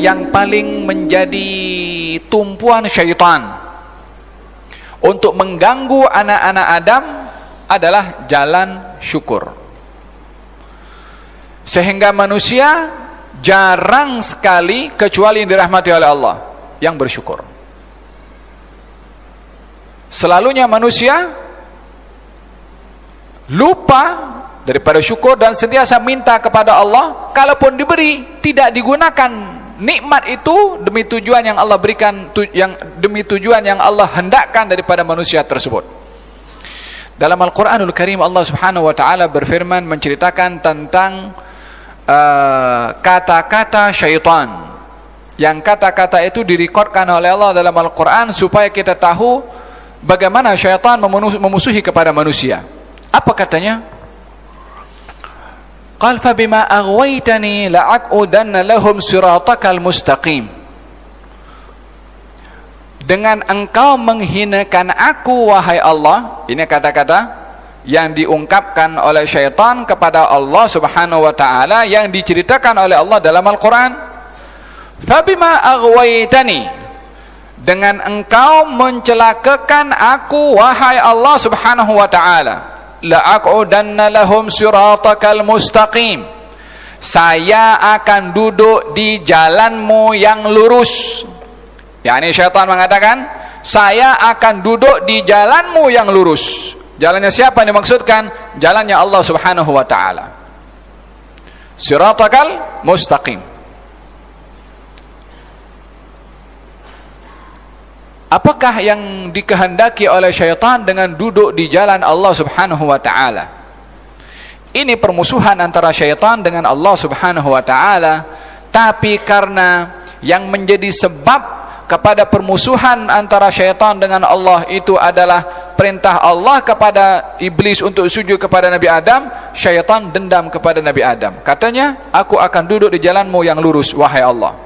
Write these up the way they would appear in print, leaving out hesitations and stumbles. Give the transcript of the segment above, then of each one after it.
yang paling menjadi tumpuan syaitan untuk mengganggu anak-anak Adam adalah jalan syukur. Sehingga manusia jarang sekali, kecuali yang dirahmati oleh Allah, yang bersyukur. Selalunya manusia lupa daripada syukur dan sentiasa minta kepada Allah. Kalaupun diberi, tidak digunakan nikmat itu demi tujuan yang Allah berikan, demi tujuan yang Allah hendakkan daripada manusia tersebut. Dalam Al-Quranul Karim, Allah Subhanahu wa ta'ala berfirman menceritakan tentang kata-kata syaitan, yang kata-kata itu direkodkan oleh Allah dalam Al-Quran supaya kita tahu bagaimana syaitan memusuhi kepada manusia. Apa katanya? Qal fa bima aghwaytani la'aqudanna lahum siratakal mustaqim. Dengan engkau menghinakan aku, wahai Allah. Ini kata-kata yang diungkapkan oleh syaitan kepada Allah Subhanahu wa ta'ala, yang diceritakan oleh Allah dalam Al-Quran. Fabima aghwaytani, dengan engkau mencelakakan aku, wahai Allah Subhanahu wa ta'ala, la'aqudanna lahum siratakal mustaqim, saya akan duduk di jalanmu yang lurus. yakni syaitan mengatakan, saya akan duduk di jalanmu yang lurus. Jalannya siapa yang dimaksudkan? Jalannya Allah Subhanahu wa ta'ala. Siratakal mustaqim. Apakah yang dikehendaki oleh syaitan dengan duduk di jalan Allah Subhanahu wa ta'ala? Ini permusuhan antara syaitan dengan Allah Subhanahu wa ta'ala. Tapi karena yang menjadi sebab kepada permusuhan antara syaitan dengan Allah itu adalah perintah Allah kepada iblis untuk sujud kepada Nabi Adam, syaitan dendam kepada Nabi Adam. Katanya, aku akan duduk di jalanmu yang lurus, wahai Allah.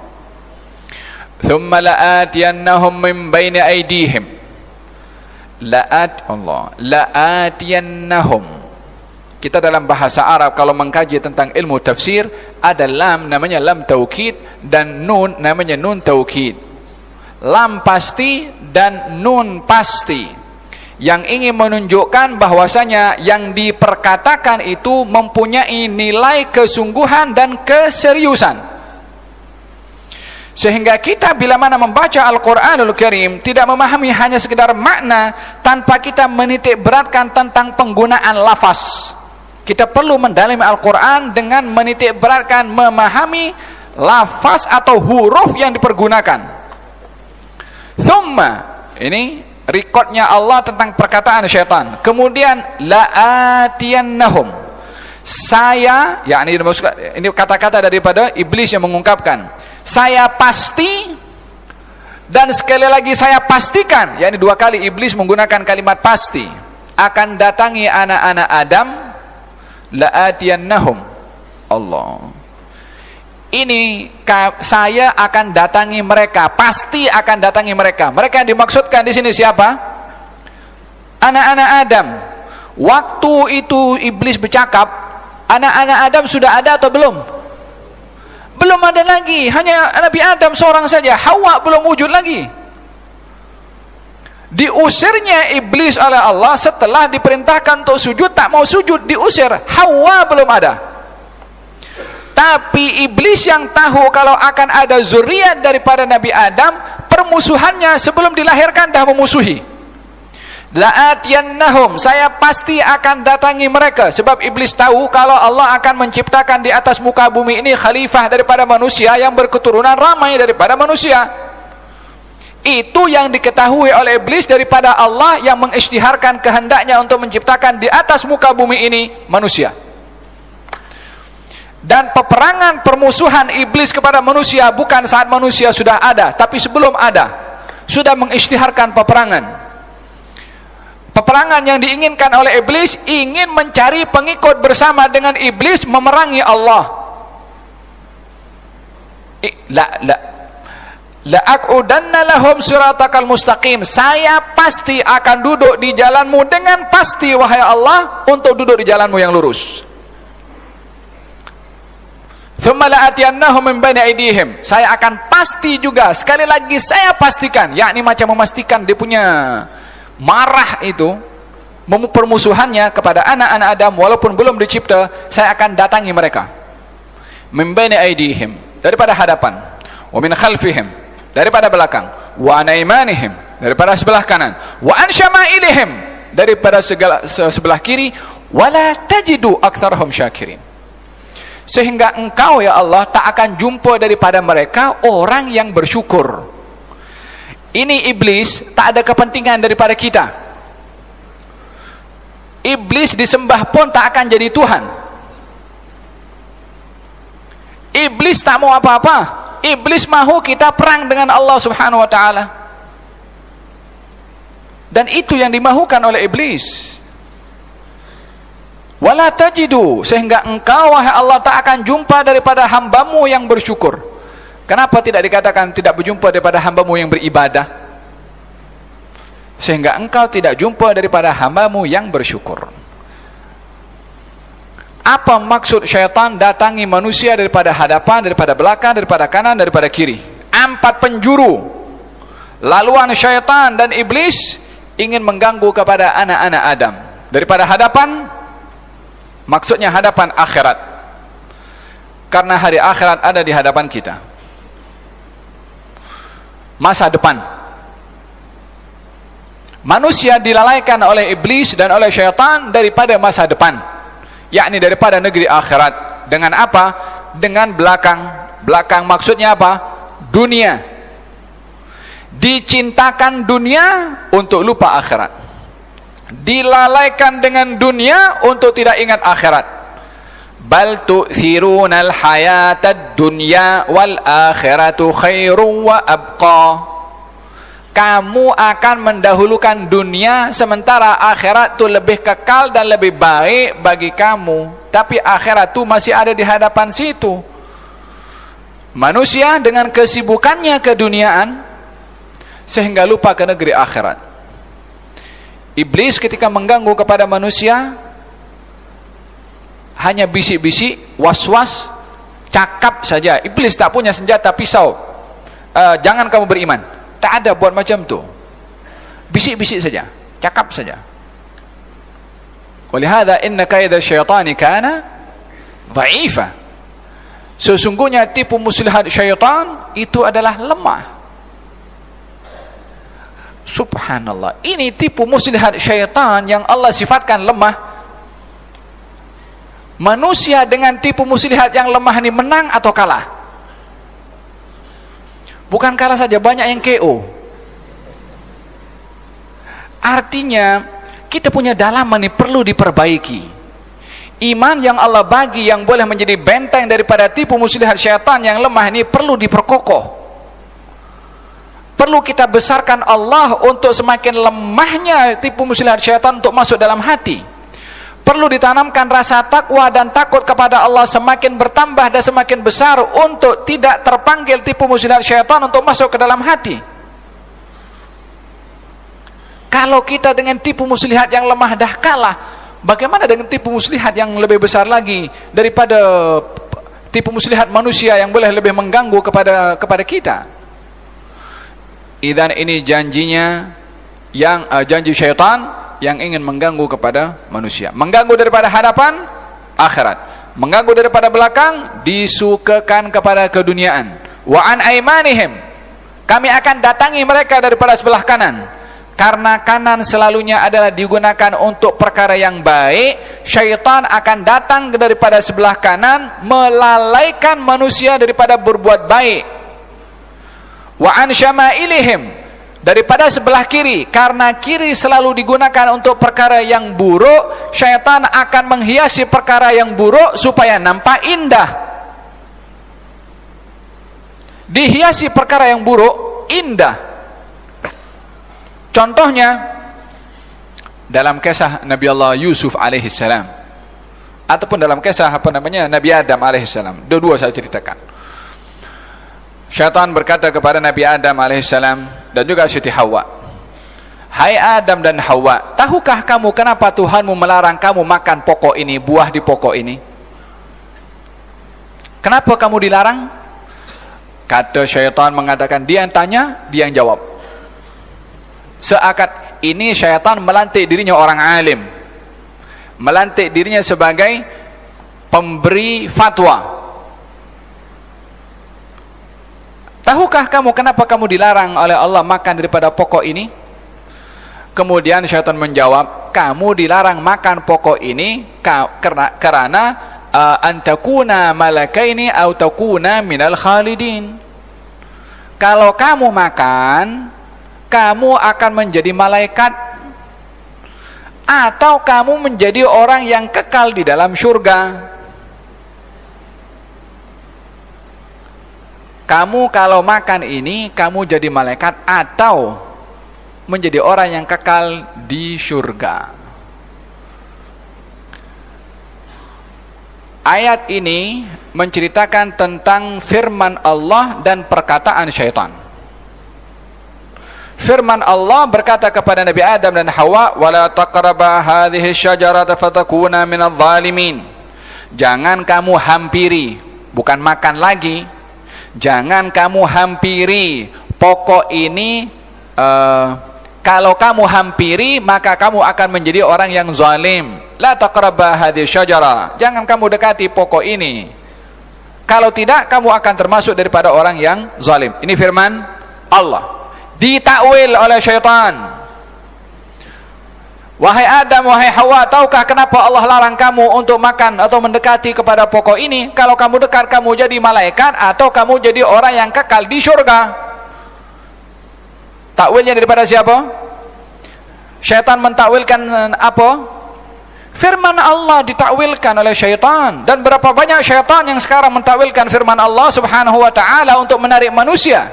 Thumma la'atiyannahum min baini aydihim. La'atiyannahum. Kita dalam bahasa Arab kalau mengkaji tentang ilmu tafsir, ada lam namanya lam taukid dan nun namanya nun taukid. Lam pasti dan nun pasti, yang ingin menunjukkan bahwasanya yang diperkatakan itu mempunyai nilai kesungguhan dan keseriusan. Sehingga kita bila mana membaca Al-Quranul Karim tidak memahami hanya sekedar makna tanpa kita menitik beratkan tentang penggunaan lafaz. Kita perlu mendalami Al-Quran dengan menitik beratkan memahami lafaz atau huruf yang dipergunakan. Thumma, ini rekodnya Allah tentang perkataan syaitan. Kemudian la'atiyannahum, saya, yakni ini kata-kata daripada iblis yang mengungkapkan, saya pasti, dan sekali lagi saya pastikan, yakni dua kali iblis menggunakan kalimat pasti, akan datangi anak-anak Adam. La'atiyannahum, Allah, ini saya akan datangi mereka, pasti akan datangi mereka. Mereka yang dimaksudkan di sini siapa? Anak-anak Adam. Waktu itu iblis bercakap, anak-anak Adam sudah ada atau belum? Belum ada lagi, hanya Nabi Adam seorang saja. Hawa belum wujud lagi. Diusirnya iblis oleh Allah setelah diperintahkan untuk sujud, tak mau sujud, diusir. Hawa belum ada. Tapi iblis yang tahu kalau akan ada zuriat daripada Nabi Adam, permusuhannya sebelum dilahirkan dah memusuhi. La'atiyannahum, saya pasti akan datangi mereka. Sebab iblis tahu kalau Allah akan menciptakan di atas muka bumi ini khalifah daripada manusia yang berketurunan ramai daripada manusia. Itu yang diketahui oleh iblis daripada Allah yang mengisytiharkan kehendaknya untuk menciptakan di atas muka bumi ini manusia. Dan peperangan permusuhan iblis kepada manusia bukan saat manusia sudah ada, tapi sebelum ada sudah mengisytiharkan peperangan. Peperangan yang diinginkan oleh iblis ingin mencari pengikut bersama dengan iblis memerangi Allah. La'aqudanna lahum siratakal mustaqim, saya pasti akan duduk di jalanmu dengan pasti, wahai Allah, untuk duduk di jalanmu yang lurus. thumma la'atiyannahum min baini aydihim, saya akan pasti juga, sekali lagi saya pastikan, yakni macam memastikan dia punya marah itu, permusuhannya kepada anak-anak Adam walaupun belum dicipta, saya akan datangi mereka. Min baini aydihim, daripada hadapan, wa min khalfihim, daripada belakang, wa an aymanihim, daripada sebelah kanan, wa an syama'ilihim, daripada sebelah kiri, wala tajidu aktsarahum syakirin. Sehingga engkau ya Allah tak akan jumpa daripada mereka orang yang bersyukur. Ini iblis tak ada kepentingan daripada kita. Iblis disembah pun tak akan jadi Tuhan. Iblis tak mau apa-apa. Iblis mahu kita perang dengan Allah Subhanahu wa taala. Dan itu yang dimahukan oleh iblis. Wala tajidu, sehingga engkau wahai Allah tak akan jumpa daripada hambamu yang bersyukur. Kenapa tidak dikatakan tidak berjumpa daripada hambamu yang beribadah? Sehingga engkau tidak jumpa daripada hambamu yang bersyukur. Apa maksud syaitan datangi manusia daripada hadapan, daripada belakang, daripada kanan, daripada kiri? 4 penjuru laluan syaitan dan iblis ingin mengganggu kepada anak-anak Adam. Daripada hadapan, maksudnya hadapan akhirat, karena hari akhirat ada di hadapan kita. Masa depan, manusia dilalaikan oleh iblis dan oleh syaitan daripada masa depan, yakni daripada negeri akhirat. Dengan apa? Dengan belakang. Belakang maksudnya apa? Dunia. Dicintakan dunia untuk lupa akhirat. Dilalaikan dengan dunia untuk tidak ingat akhirat. Bal tu'thirunal hayatad dunya wal akhiratu khairu wa abqa. Kamu akan mendahulukan dunia sementara akhirat itu lebih kekal dan lebih baik bagi kamu. Tapi akhirat itu masih ada di hadapan situ. Manusia dengan kesibukannya keduniaan sehingga lupa ke negeri akhirat. Iblis ketika mengganggu kepada manusia hanya bisik-bisik, was-was, cakap saja. Iblis tak punya senjata pisau. Jangan kamu beriman. Tak ada buat macam tu. Bisik-bisik saja, cakap saja. Walihada inna kaida syaitani kana dha'ifa. Sesungguhnya tipu muslihat syaitan itu adalah lemah. Subhanallah, ini tipu muslihat syaitan yang Allah sifatkan lemah. Manusia dengan tipu muslihat yang lemah ini menang atau kalah? Bukan kalah saja, banyak yang KO. Artinya kita punya dalaman ini perlu diperbaiki. Iman yang Allah bagi yang boleh menjadi benteng daripada tipu muslihat syaitan yang lemah ini perlu diperkokoh. Perlu kita besarkan Allah untuk semakin lemahnya tipu muslihat syaitan untuk masuk dalam hati. Perlu ditanamkan rasa takwa dan takut kepada Allah semakin bertambah dan semakin besar untuk tidak terpanggil tipu muslihat syaitan untuk masuk ke dalam hati. Kalau kita dengan tipu muslihat yang lemah dah kalah, bagaimana dengan tipu muslihat yang lebih besar lagi daripada tipu muslihat manusia yang boleh lebih mengganggu kepada kita? Idan ini janjinya yang janji syaitan yang ingin mengganggu kepada manusia. Mengganggu daripada hadapan, akhirat. Mengganggu daripada belakang, disukakan kepada keduniaan. Wa an aymanihim, kami akan datangi mereka daripada sebelah kanan. Karena kanan selalunya adalah digunakan untuk perkara yang baik, syaitan akan datang daripada sebelah kanan melalaikan manusia daripada berbuat baik. Wa an syama'ilihim, daripada sebelah kiri, karena kiri selalu digunakan untuk perkara yang buruk, syaitan akan menghiasi perkara yang buruk supaya nampak indah. Dihiasi perkara yang buruk indah. Contohnya dalam kisah Nabi Allah Yusuf alaihissalam, ataupun dalam kisah Nabi Adam alaihissalam. Dua-dua saya ceritakan. Syaitan berkata kepada Nabi Adam alaihissalam dan juga Siti Hawa, "Hai Adam dan Hawa, tahukah kamu kenapa Tuhanmu melarang kamu makan pokok ini, buah di pokok ini? Kenapa kamu dilarang? Kata syaitan mengatakan, dia yang tanya, dia yang jawab. Seakan ini syaitan melantik dirinya orang alim, melantik dirinya sebagai pemberi fatwa. Tahukah kamu kenapa kamu dilarang oleh Allah makan daripada pokok ini? Kemudian syaitan menjawab, kamu dilarang makan pokok ini karena antakuna malakaini atau takuna minal khalidin. Kalau kamu makan, kamu akan menjadi malaikat atau kamu menjadi orang yang kekal di dalam surga. Kamu kalau makan ini, kamu jadi malaikat atau menjadi orang yang kekal di surga. Ayat ini menceritakan tentang firman Allah dan perkataan syaitan. Firman Allah berkata kepada Nabi Adam dan Hawa, "Wala taqraba hadhihi syajarata fatakuna minadh dhalimin." Jangan kamu hampiri, bukan makan lagi. Jangan kamu hampiri pokok ini. Kalau kamu hampiri, maka kamu akan menjadi orang yang zalim. La taqraba hadhihi syajara. Jangan kamu dekati pokok ini. Kalau tidak, kamu akan termasuk daripada orang yang zalim. Ini firman Allah. Ditakwil oleh syaitan. Wahai Adam, wahai Hawa, tahukah kenapa Allah larang kamu untuk makan atau mendekati kepada pokok ini? Kalau kamu dekat, kamu jadi malaikat atau kamu jadi orang yang kekal di surga. Takwilnya daripada siapa? Syaitan mentakwilkan apa? Firman Allah ditakwilkan oleh syaitan. Dan berapa banyak syaitan yang sekarang mentakwilkan firman Allah subhanahu wa ta'ala untuk menarik manusia.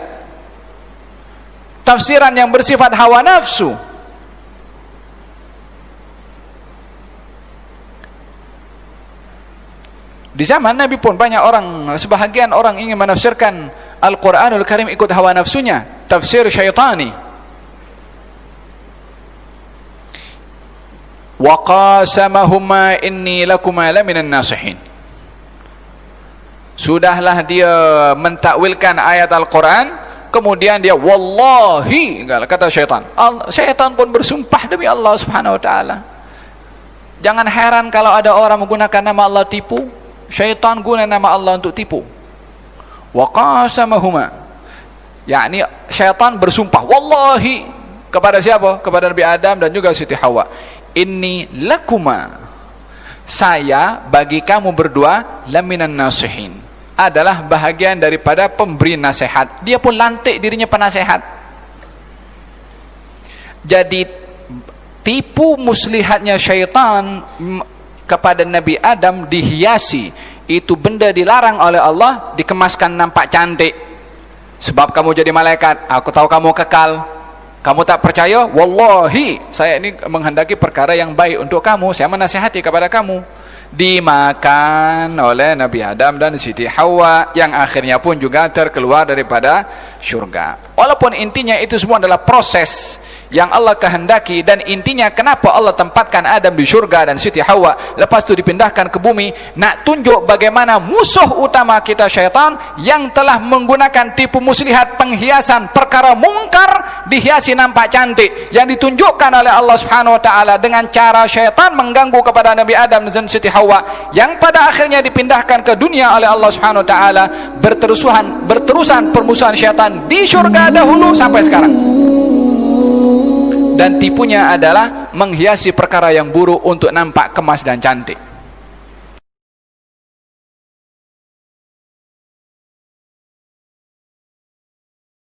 Tafsiran yang bersifat hawa nafsu. Di zaman Nabi pun banyak orang, sebahagian orang ingin menafsirkan Al-Quranul Karim ikut hawa nafsunya, tafsir syaitani. Wa qasamahuma inni lakuma laminan nasihin. Sudahlah dia mentakwilkan ayat Al-Quran, kemudian dia wallahi, kata syaitan. Syaitan pun bersumpah demi Allah subhanahu wa ta'ala. Jangan heran kalau ada orang menggunakan nama Allah tipu. Syaitan guna nama Allah untuk tipu. Wa qasamahuma, yakni syaitan bersumpah wallahi kepada siapa? Kepada Nabi Adam dan juga Siti Hawa. Inni lakuma, saya bagi kamu berdua laminan nasihin, adalah bahagian daripada pemberi nasihat. Dia pun lantik dirinya penasehat. Jadi tipu muslihatnya syaitan kepada Nabi Adam dihiasi, itu benda dilarang oleh Allah, dikemaskan nampak cantik. Sebab kamu jadi malaikat, aku tahu kamu kekal. Kamu tak percaya? Wallahi, saya ini menghendaki perkara yang baik untuk kamu, saya menasihati kepada kamu. Dimakan oleh Nabi Adam dan Siti Hawa, yang akhirnya pun juga terkeluar daripada syurga. Walaupun intinya itu semua adalah proses yang Allah kehendaki, dan intinya kenapa Allah tempatkan Adam di syurga dan Siti Hawa lepas itu dipindahkan ke bumi, nak tunjuk bagaimana musuh utama kita syaitan yang telah menggunakan tipu muslihat, penghiasan perkara mungkar dihiasi nampak cantik, yang ditunjukkan oleh Allah subhanahu wa ta'ala dengan cara syaitan mengganggu kepada Nabi Adam dan Siti Hawa, yang pada akhirnya dipindahkan ke dunia oleh Allah subhanahu wa ta'ala. Berterusan permusuhan syaitan di syurga dahulu sampai sekarang. Dan tipunya adalah menghiasi perkara yang buruk untuk nampak kemas dan cantik.